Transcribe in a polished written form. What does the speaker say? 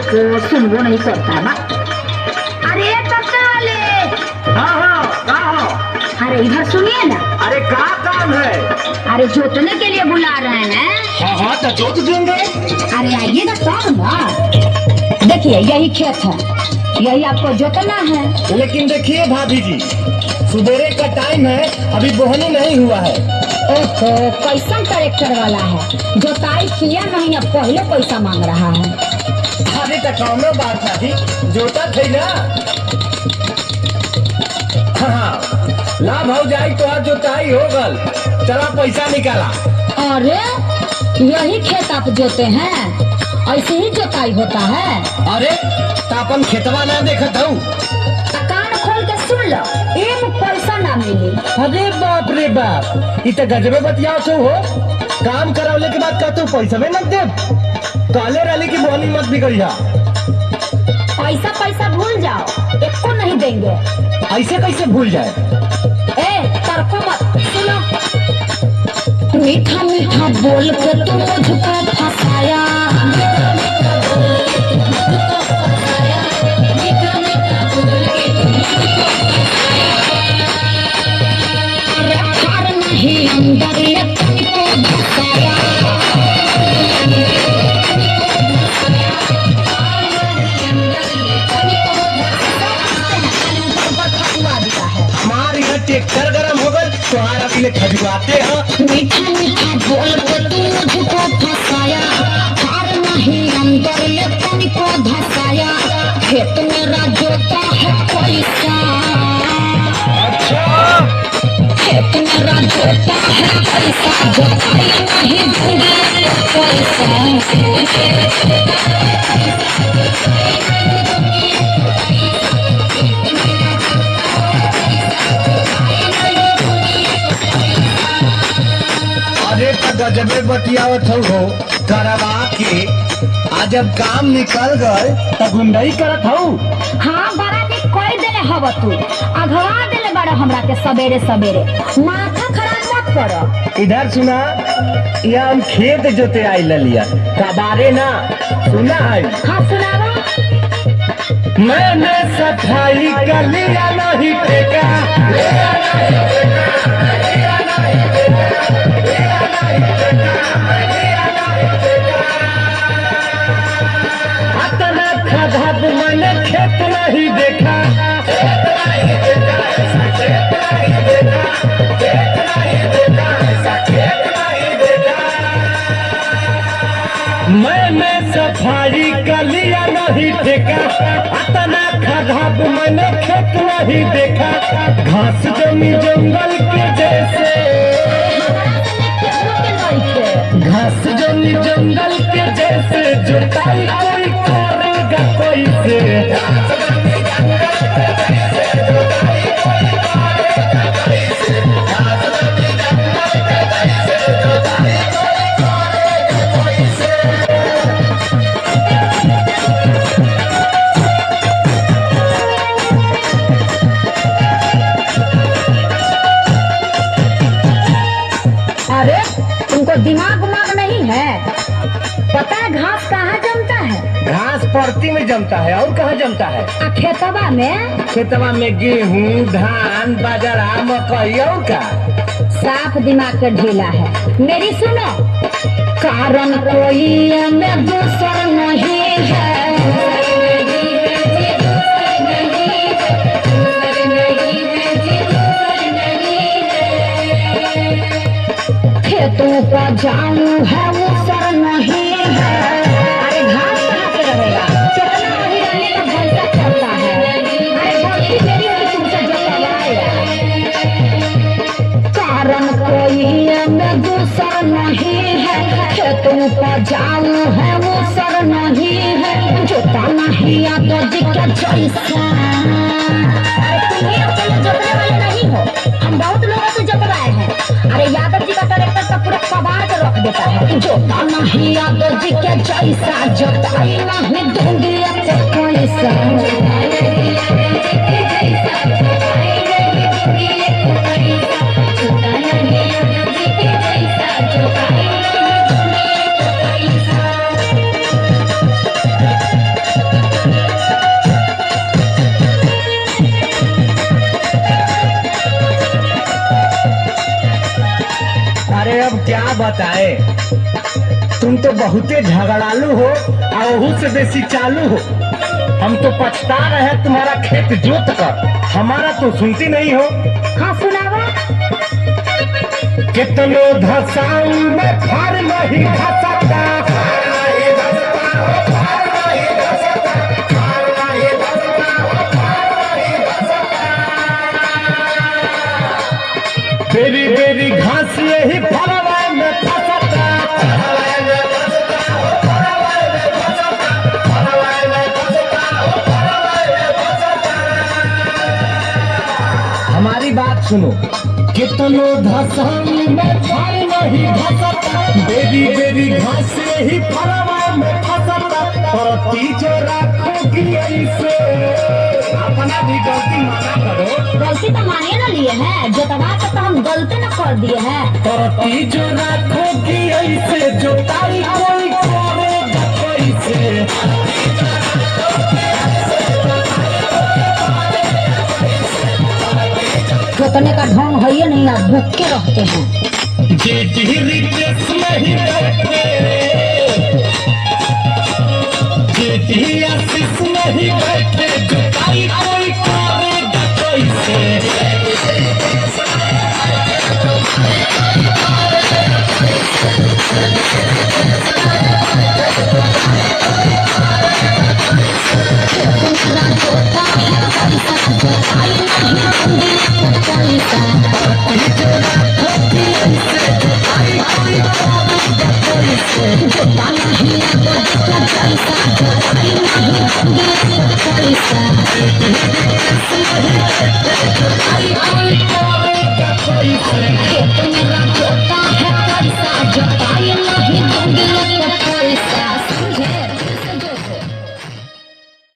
को सुनवो नहीं करता बा। अरे टक्कर वाले, हाँ हाँ, अरे इधर सुनिए ना। अरे क्या काम है? अरे जोतने के लिए बुला रहे हैं। हाँ तो जोत देंगे। अरे आइएगा तब ना। देखिए यही खेत है, यही आपको जोतना है। लेकिन देखिए भाभी जी, सुबेरे का टाइम है, अभी बोहनी नहीं हुआ है। ओहो, कैसा ट्रैक्टर वाला है, जोताई किया नहीं, अब पहले पैसा मांग रहा है। अरे तो कौनो बात नहीं, जोता थे ना। हाँ, लाभ हो जाए तो आज जोताई हो गल, चला पैसा निकाला। अरे यही खेत आप जोते हैं, ऐसे ही जोताई होता है। अरे तापन खेतवा ना देखत हूँ। कान खोल के सुन लो, एक पैसा ना मिली। अरे बाप रे बाप, इत गजबे बतियाओ तो हो। काम करावले के बाद कहते पैसा में मत दे, काले रैली की बोली मत बिगड़िया। पैसा पैसा भूल जाओ, एको नहीं देंगे। ऐसे कैसे भूल जाए? ए तर्को मत, सुनो। मीठा मीठा बोल के तू मुझको फंसाया, नहीं अंदर ये तुमको धसाया। हमारे यहाँ ट्रैक्टर गरम हो गए, तुम्हारा पीले खजुआते हैं। मीठा मीठा बोल के तू मुझको फंसाया, हार नहीं अंदर ये तुमको धसाया। खेत मेरा जोता है पैसा, खेत मेरा जोता है पैसा, जोताई नहीं दूंगी पैसा। अरे तो गजबे बतियावत हो, करवा के आज जब काम निकल गए तो गुंडई करत हो। हाँ बड़ा निक कोई देले हव तू, अघवा देले बड़ा हमरा के सवेरे सवेरे। माथा खराब मत करो। इधर सुना, यह हम खेत जोते आई लिया कबारे ना, सुना है? हाँ सुनावा। मैंने सफाई कर लिया नहीं ठेका, अतना खदाब मैंने खेत नहीं देखा। मैंने सफाई कर लिया नहीं ठेका, अतना खदाब मैंने खेत नहीं देखा। घास जमी जंगल के जैसे, घास जमी जंगल के जैसे, जोताई कोई करेगा कैसे? अरे तुमको दिमाग उमाग नहीं है? पता है घास कहाँ जमता है? घास परती में जमता है, और कहाँ जमता है? खेतवा में। खेतवा में गेहूँ, धान, बाजरा, मकई और का। साफ दिमाग का ढीला है। मेरी सुनो, कारण कोई में दूसर नहीं है। खेतों का जाऊं है वो सर नहीं है। अरे घास कहाँ से रहेगा? चलना वही रहने का भैंसा चलता है। अरे गलती मेरी हुई, तुमसे जो करवाया। कारण कोई में दूसर नहीं है, खेतों का जाऊं है वो सर नहीं है। जोता नहीं आता जी का जैसा। अरे तुम ही अकेले जोतने वाले नहीं हो, हम बहुत लोगों से जोतवाए हैं। अरे यादव जी का ट्रैक्टर तो पूरा कबाड़ के रख देता है। जोता नहीं यादव जी के जैसा, जोताई नहीं दूंगी पैसा। बताए, तुम तो बहुते झगड़ालू हो और ओहू से बेसी चालू हो। हम तो पछता रहे तुम्हारा खेत जोत कर, हमारा तो सुनती नहीं हो। हाँ सुनावा। कितनो धसाऊ में फर नहीं धसता, बेरी बेरी घास यही फरवा में फसता। हमारी बात सुनो, कितनो धसाऊ में फर नहीं धसता, बेरी बेरी घास यही फरवा में फसता। परती जो राखोगी ऐसे, अपना भी गलती माना करो। गलती तो मानिए ना लिए है, जोतवा के तो हम गलती न कर दिए हैं। परती जो राखोगी ऐसे, जोताई कोई करेगा कैसे। जोतने का ढंग है ये नहीं, आप भूखे रहते हैं। जे ढेरी देश में ही बैठे, जे ढेरी आशीष में ही बैठे, जोताई कोई करेगा कैसे। खेत मेरा जोता है पैसा, जोताई नहीं दूंगी।